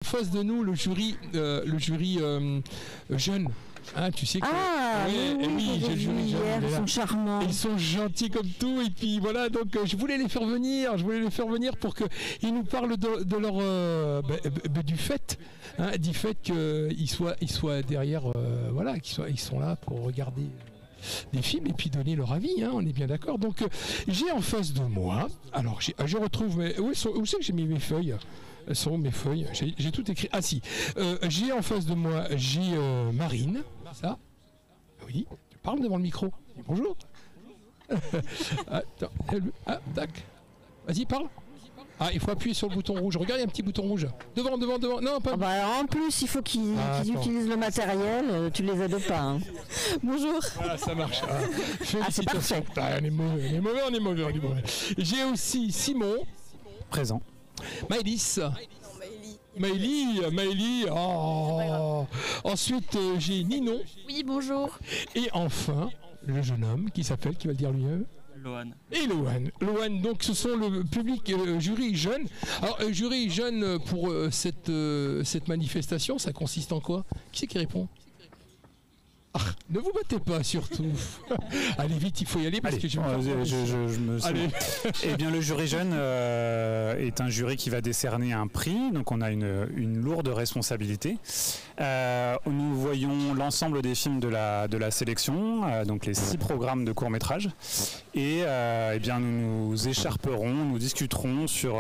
En face de nous, le jury jeune. Hein, tu sais que j'ai vu hier, ils sont charmants. Ils sont gentils comme tout et puis voilà, donc je voulais les faire venir pour qu'ils nous parlent de leur du fait qu'ils soient derrière, ils sont là pour regarder des films et puis donner leur avis, hein, on est bien d'accord. Donc j'ai en face de moi, alors je retrouve où c'est que j'ai mis mes feuilles? Elles sont mes feuilles, j'ai tout écrit. Ah si, j'ai en face de moi, j'ai Marine, ça. Oui, tu parles devant le micro. Bonjour. Attends, tac. Vas-y, parle. Ah, il faut appuyer sur le bouton rouge. Regarde, il y a un petit bouton rouge. Devant. Non, pas. En plus, il faut qu'ils utilisent le matériel. Tu les aides pas. Hein. Bonjour. Voilà, ça marche. C'est parfait. On est mauvais. J'ai aussi Simon. Présent. Maëlys. Maëlie. Oh. Ensuite, j'ai Ninon. Oui, bonjour. Et enfin, le jeune homme qui va le dire lui-même. Lohan. Et Lohan, donc ce sont le public jury jeune. Alors, jury jeune pour cette manifestation, ça consiste en quoi? Qui c'est qui répond? Ne vous battez pas surtout. Allez vite, il faut y aller parce que je me sens. Eh bien, le jury jeune est un jury qui va décerner un prix, donc on a une lourde responsabilité. Nous voyons l'ensemble des films de la sélection, donc les 6 programmes de court-métrage, et eh bien nous nous écharperons, nous discuterons sur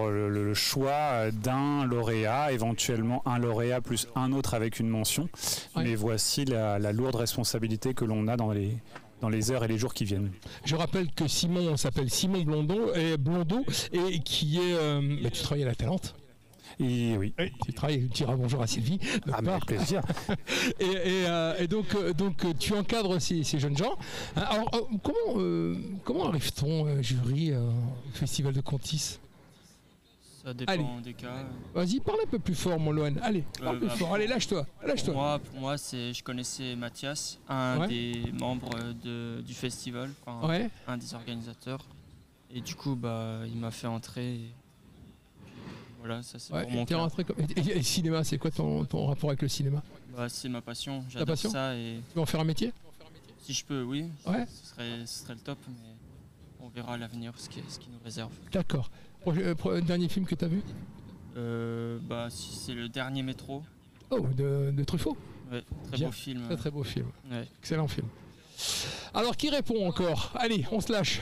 le choix d'un lauréat, éventuellement un lauréat plus un autre avec une mention. Ouais. Mais voici la lourde responsabilité que l'on a dans les heures et les jours qui viennent. Je rappelle que Simon s'appelle Simon Blondeau et qui est... tu travailles à la Talente. Et oui. Tu diras bonjour à Sylvie. Avec plaisir. et donc tu encadres ces jeunes gens. Alors comment arrive-t-on jury au Festival de Contis? Ça dépend des cas. Vas-y, parle un peu plus fort, mon Lohan. Allez, parle plus fort. Allez, lâche-toi. Pour moi, je connaissais Mathias, un des membres du festival, un des organisateurs. Et du coup, il m'a fait entrer. Et voilà, ça c'est pour mon cas. Et le cinéma, c'est quoi ton rapport avec le cinéma? C'est ma passion. J'adore ça. Et... Tu veux en faire un métier? Si je peux, oui. Ouais. Ce serait le top, mais on verra à l'avenir ce qui nous réserve. D'accord. Dernier film que tu as vu? C'est le dernier Métro. Oh, de Truffaut. Ouais, beau film. Très beau film. Ouais. Excellent film. Alors, qui répond encore? Allez, on se lâche.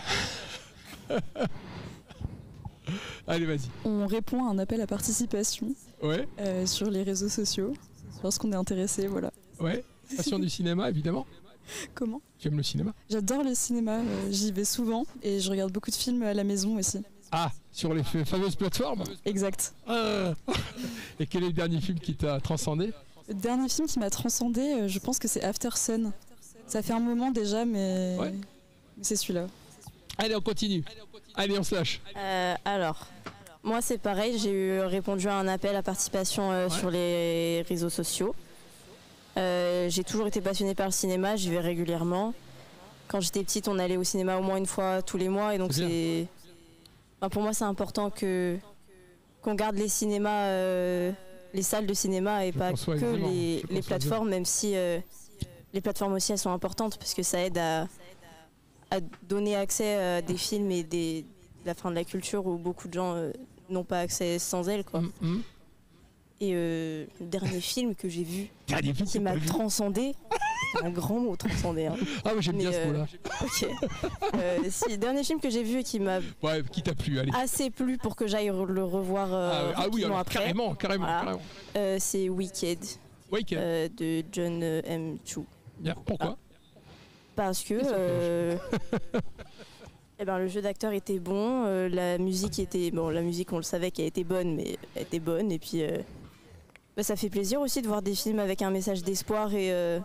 Allez, vas-y. On répond à un appel à participation sur les réseaux sociaux, lorsqu'on est intéressé, voilà. Ouais, passion du cinéma, évidemment. Comment? Tu aimes le cinéma? J'adore le cinéma, j'y vais souvent et je regarde beaucoup de films à la maison aussi. Ah, sur les fameuses plateformes? Exact. Et quel est le dernier film qui t'a transcendé? Le dernier film qui m'a transcendé, je pense que c'est After Sun. Ça fait un moment déjà, mais c'est celui-là. Allez, on continue. Allez, on se lâche. Alors, moi c'est pareil, j'ai répondu à un appel à participation sur les réseaux sociaux. J'ai toujours été passionnée par le cinéma, j'y vais régulièrement. Quand j'étais petite, on allait au cinéma au moins une fois tous les mois, et donc pour moi c'est important qu'on garde les cinémas, les salles de cinéma et pas que les plateformes, même si les plateformes aussi elles sont importantes parce que ça aide à donner accès à des films et de la culture où beaucoup de gens n'ont pas accès sans elles, quoi. Et le dernier film que j'ai vu qui m'a transcendé, c'est un grand mot, transcender. Hein. Ah mais j'aime bien ce mot-là. Ok. Le dernier film que j'ai vu et qui m'a qui t'a plu, allez. Assez plu pour que j'aille le revoir alors, après. Carrément. C'est Wicked. De John M. Chu. Pourquoi? Parce que le jeu d'acteur était bon, la musique était la musique on le savait qu'elle était bonne, mais elle était bonne, et puis ça fait plaisir aussi de voir des films avec un message d'espoir et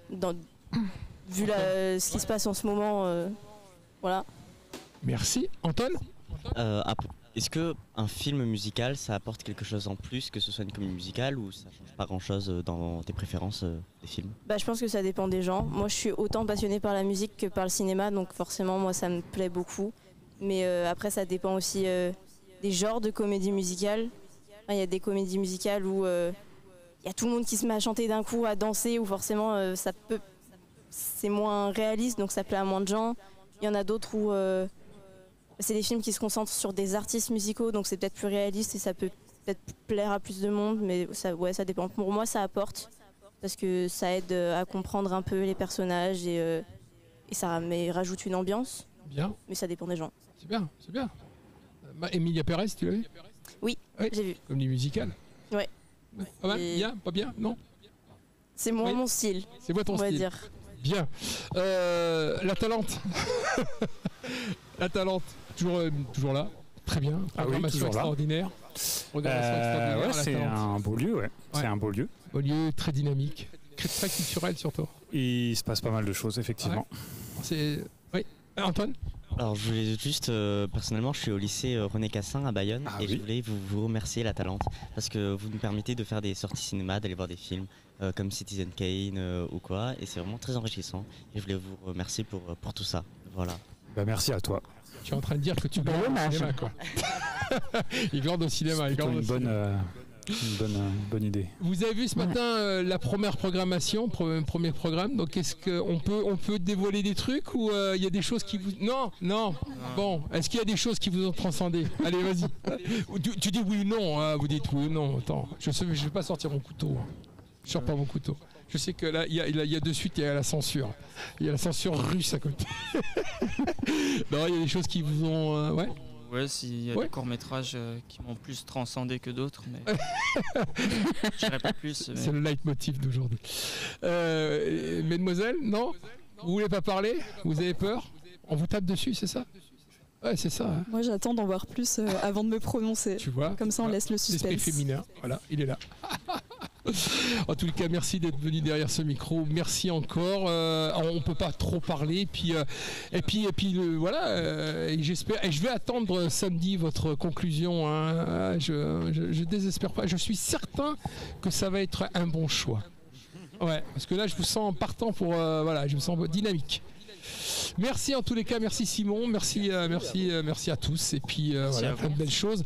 vu ce qui se passe en ce moment, voilà. Merci. Anton? Est-ce qu'un film musical, ça apporte quelque chose en plus, que ce soit une comédie musicale, ou ça change pas grand-chose dans tes préférences des films? Je pense que ça dépend des gens. Moi, je suis autant passionnée par la musique que par le cinéma, donc forcément, moi, ça me plaît beaucoup. Mais après, ça dépend aussi des genres de comédie musicale. Il y a des comédies musicales où il y a tout le monde qui se met à chanter d'un coup, à danser, où forcément c'est moins réaliste, donc ça plaît à moins de gens. Il y en a d'autres où c'est des films qui se concentrent sur des artistes musicaux, donc c'est peut-être plus réaliste et ça peut peut-être plaire à plus de monde, mais ça dépend. Pour moi, ça apporte, parce que ça aide à comprendre un peu les personnages et ça rajoute une ambiance. Bien. Mais ça dépend des gens. C'est bien, c'est bien. Emilia Pérez, tu l'as vu? Oui, j'ai vu. Comédie musicale. Ouais. Pas mal, bien, pas bien, non? C'est moins mon style. C'est moi ton style. On va dire. Bien. La Talente. La Talente, toujours là. Très bien. Programmation extraordinaire. Ouais, c'est un beau lieu, ouais. C'est un beau lieu. Beau lieu, très dynamique, très culturel surtout. Il se passe pas mal de choses, effectivement. Ouais. Oui, Antoine? Alors je voulais juste, personnellement je suis au lycée René Cassin à Bayonne et je voulais vous remercier La Talente parce que vous nous permettez de faire des sorties cinéma, d'aller voir des films comme Citizen Kane ou quoi, et c'est vraiment très enrichissant et je voulais vous remercier pour tout ça. Voilà. Bah, merci à toi. Tu es en train de dire que tu glandes au cinéma, quoi. Il glande au cinéma. Une bonne idée. Vous avez vu ce matin la première programmation, premier programme. Donc est-ce qu'on peut dévoiler des trucs ou il y a des choses qui vous... Non. Bon, est-ce qu'il y a des choses qui vous ont transcendé? Allez, vas-y. Tu dis oui ou non, hein, vous dites oui ou non. Attends, je vais pas sortir mon couteau. Je sors pas mon couteau. Je sais que là, il y a de suite, il y a la censure. Il y a la censure russe à côté. Non, il y a des choses qui vous ont... ouais. Ouais, s'il y a des courts-métrages qui m'ont plus transcendé que d'autres, mais je dirais pas plus. Mais... C'est le leitmotiv d'aujourd'hui. Mesdemoiselles, non? Vous voulez pas parler? Vous avez peur? On vous tape dessus, c'est ça? Ouais, c'est ça. Hein. Moi, j'attends d'en voir plus avant de me prononcer. Tu vois? Comme ça, on laisse le suspense. L'esprit féminin, voilà, il est là. En tout cas, merci d'être venu derrière ce micro. Merci encore. On peut pas trop parler. Et puis voilà. Et j'espère. Et je vais attendre samedi votre conclusion. Hein. Je désespère pas. Je suis certain que ça va être un bon choix. Ouais, parce que là, je vous sens partant pour. Voilà, je me sens dynamique. Merci en tous les cas. Merci Simon. Merci à tous. Et puis voilà, plein de belles choses.